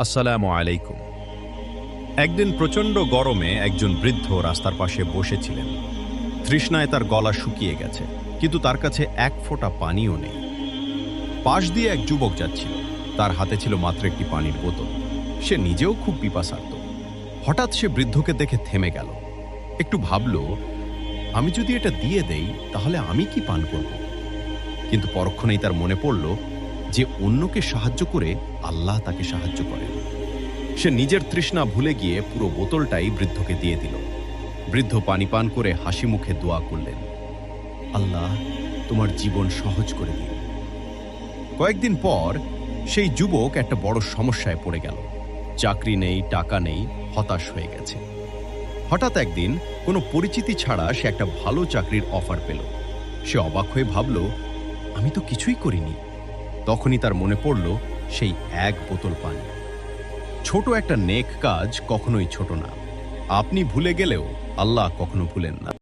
আসসালামু আলাইকুম। একদিন প্রচণ্ড গরমে একজন বৃদ্ধ রাস্তার পাশে বসেছিলেন। তৃষ্ণায় তার গলা শুকিয়ে গেছে, কিন্তু তার কাছে এক ফোঁটা পানিও নেই। পাশ দিয়ে এক যুবক যাচ্ছিল। তার হাতে ছিল মাত্র একটি পানির বোতল। সে নিজেও খুব পিপাসার্ত। হঠাৎ সে বৃদ্ধকে দেখে থেমে গেল। একটু ভাবল, আমি যদি এটা দিয়ে দেই তাহলে আমি কি পান করব? কিন্তু পরক্ষণেই তার মনে পড়ল যে অন্যকে সাহায্য করে আল্লাহ তাকে সাহায্য করেন। সে নিজের তৃষ্ণা ভুলে গিয়ে পুরো বোতলটাই বৃদ্ধকে দিয়ে দিল। বৃদ্ধ পানি পান করে হাসি মুখে দোয়া করলেন, আল্লাহ তোমার জীবন সহজ করে দিন। কয়েকদিন পর সেই যুবক একটা বড় সমস্যায় পড়ে গেল। চাকরি নেই, টাকা নেই, হতাশ হয়ে গেছে। হঠাৎ একদিন কোনো পরিচিতি ছাড়া সে একটা ভালো চাকরির অফার পেল। সে অবাক হয়ে ভাবল, আমি তো কিছুই করিনি। তখনই তার মনে পড়ল সেই এক বোতল পানি। ছোট একটা নেক কাজ কখনোই ছোট না। আপনি ভুলে গেলেও আল্লাহ কখনো ভুলেন না।